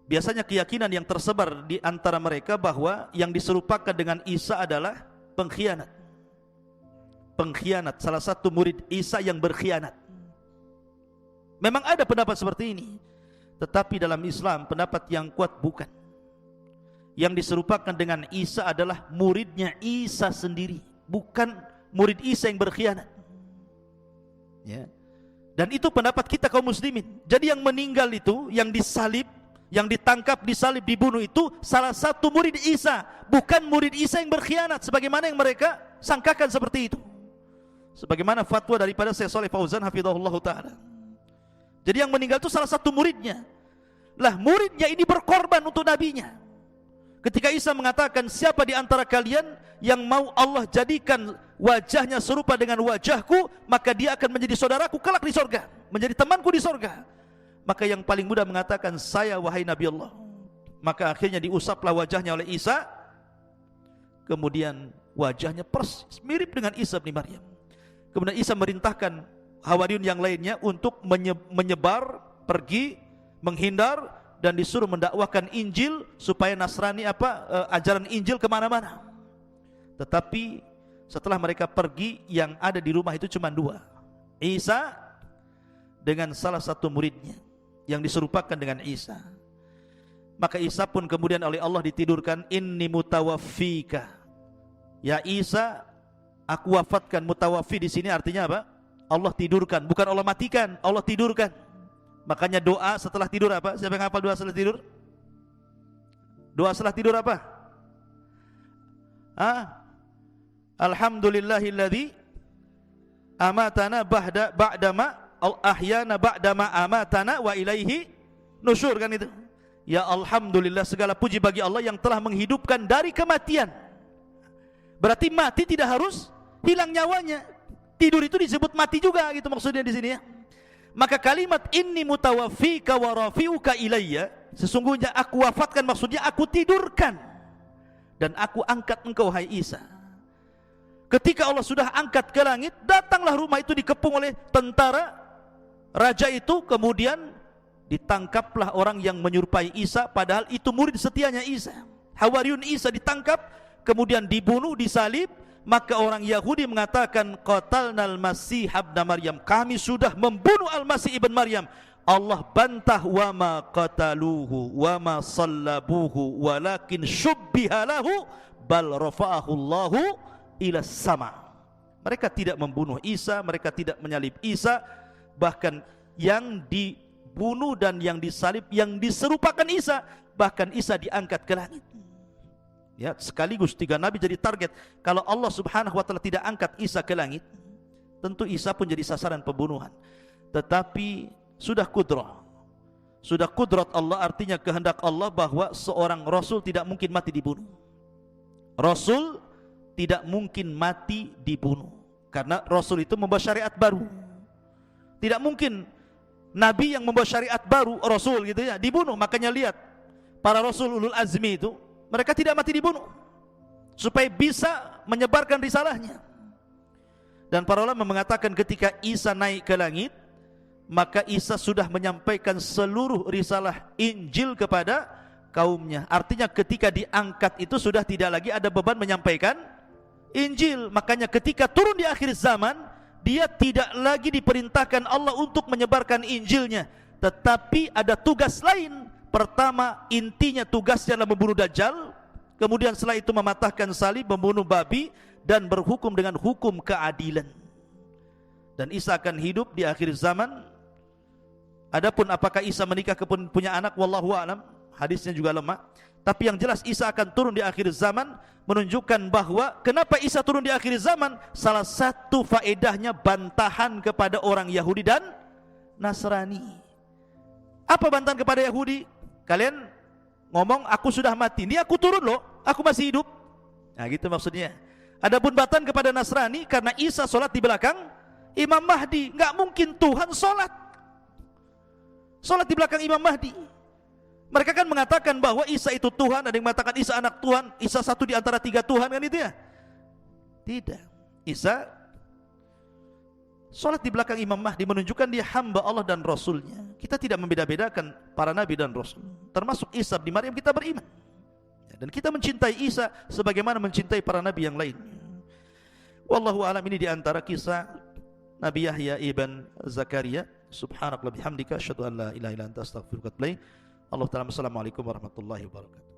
biasanya keyakinan yang tersebar di antara mereka bahwa yang diserupakan dengan Isa adalah pengkhianat. Pengkhianat, salah satu murid Isa yang berkhianat. Memang ada pendapat seperti ini, tetapi dalam Islam pendapat yang kuat bukan. Yang diserupakan dengan Isa adalah muridnya Isa sendiri, bukan murid Isa yang berkhianat. Ya. Dan itu pendapat kita kaum muslimin. Jadi yang meninggal itu, yang disalib, yang ditangkap, disalib, dibunuh itu salah satu murid Isa, bukan murid Isa yang berkhianat sebagaimana yang mereka sangkakan seperti itu. Sebagaimana fatwa daripada Syekh Shalih Fauzan hafizahullah taala. Jadi yang meninggal itu salah satu muridnya. Lah muridnya ini berkorban untuk nabinya. Ketika Isa mengatakan, siapa di antara kalian yang mau Allah jadikan wajahnya serupa dengan wajahku, maka dia akan menjadi saudaraku kelak di sorga, menjadi temanku di sorga. Maka yang paling mudah mengatakan, saya wahai Nabi Allah. Maka akhirnya diusaplah wajahnya oleh Isa. Kemudian wajahnya persis mirip dengan Isa bin Maryam. Kemudian Isa merintahkan Hawariyun yang lainnya untuk menyebar, pergi, menghindar, dan disuruh mendakwakan Injil supaya Nasrani ajaran Injil kemana-mana. Tetapi setelah mereka pergi, yang ada di rumah itu cuma dua, Isa dengan salah satu muridnya yang diserupakan dengan Isa. Maka Isa pun kemudian oleh Allah ditidurkan, inni mutawaffika. Ya Isa, aku wafatkan. Mutawaffi di sini artinya apa? Allah tidurkan, bukan Allah matikan, Allah tidurkan. Makanya doa setelah tidur apa? Siapa yang hafal doa setelah tidur? Doa setelah tidur apa? Alhamdulillahilladzi amatana ba'dama ahyana ba'dama amatana wa ilaihi nusyur, kan itu. Ya Alhamdulillah, segala puji bagi Allah yang telah menghidupkan dari kematian. Berarti mati tidak harus hilang nyawanya. Tidur itu disebut mati juga, gitu maksudnya di sini ya. Maka kalimat inni mutawaffika wa rafi'uka ilayya, sesungguhnya aku wafatkan, maksudnya aku tidurkan dan aku angkat engkau hai Isa. Ketika Allah sudah angkat ke langit, datanglah rumah itu dikepung oleh tentara raja itu, kemudian ditangkaplah orang yang menyerupai Isa, padahal itu murid setianya Isa. Hawariyun Isa ditangkap, kemudian dibunuh, disalib. Maka orang Yahudi mengatakan, qatalnal masih ibn Maryam, kami sudah membunuh al-Masih ibn Maryam. Allah bantah, wa ma qataluhu wa ma sallabuhu walakin syubbiha lahu bal rafa'ahu Allahu ila sama. Mereka tidak membunuh Isa, mereka tidak menyalib Isa, bahkan yang dibunuh dan yang disalib yang diserupakan Isa, bahkan Isa diangkat ke langit. Ya, sekaligus tiga nabi jadi target. Kalau Allah Subhanahu wa taala tidak angkat Isa ke langit, tentu Isa pun jadi sasaran pembunuhan. Tetapi sudah kudrah. Sudah kudrat Allah, artinya kehendak Allah bahwa seorang rasul tidak mungkin mati dibunuh. Rasul tidak mungkin mati dibunuh, karena rasul itu membawa syariat baru. Tidak mungkin nabi yang membawa syariat baru, rasul gitu ya, dibunuh. Makanya lihat para rasul ulul azmi itu, mereka tidak mati dibunuh supaya bisa menyebarkan risalahnya. Dan para ulama mengatakan ketika Isa naik ke langit, maka Isa sudah menyampaikan seluruh risalah Injil kepada kaumnya. Artinya ketika diangkat itu sudah tidak lagi ada beban menyampaikan Injil. Makanya ketika turun di akhir zaman, dia tidak lagi diperintahkan Allah untuk menyebarkan Injilnya, tetapi ada tugas lain. Pertama, intinya tugasnya adalah membunuh Dajjal. Kemudian setelah itu mematahkan salib, membunuh babi, dan berhukum dengan hukum keadilan. Dan Isa akan hidup di akhir zaman. Adapun apakah Isa menikah kemudian punya anak, wallahu a'lam, hadisnya juga lemah. Tapi yang jelas Isa akan turun di akhir zaman, menunjukkan bahwa kenapa Isa turun di akhir zaman. Salah satu faedahnya bantahan kepada orang Yahudi dan Nasrani. Apa bantahan kepada Yahudi? Kalian ngomong aku sudah mati, ini aku turun loh, aku masih hidup. Nah gitu maksudnya. Adapun bantahan kepada Nasrani, karena Isa sholat di belakang Imam Mahdi, nggak mungkin Tuhan sholat di belakang Imam Mahdi. Mereka kan mengatakan bahwa Isa itu Tuhan, ada yang mengatakan Isa anak Tuhan, Isa satu di antara 3 Tuhan, kan itu ya? Tidak. Isa sholat di belakang Imam Mahdi, menunjukkan dia hamba Allah dan Rasulnya. Kita tidak membeda-bedakan para nabi dan Rasul, termasuk Isa bin Maryam. Kita beriman dan kita mencintai Isa sebagaimana mencintai para nabi yang lain. Wallahu a'lam. Ini diantara kisah Nabi Yahya ibn Zakaria. Subhanallah bihamdika asyhadu an la ilaha illa anta astaghfiruka wa atubu ilaik. Allah ta'ala. Assalamualaikum warahmatullahi wabarakatuh.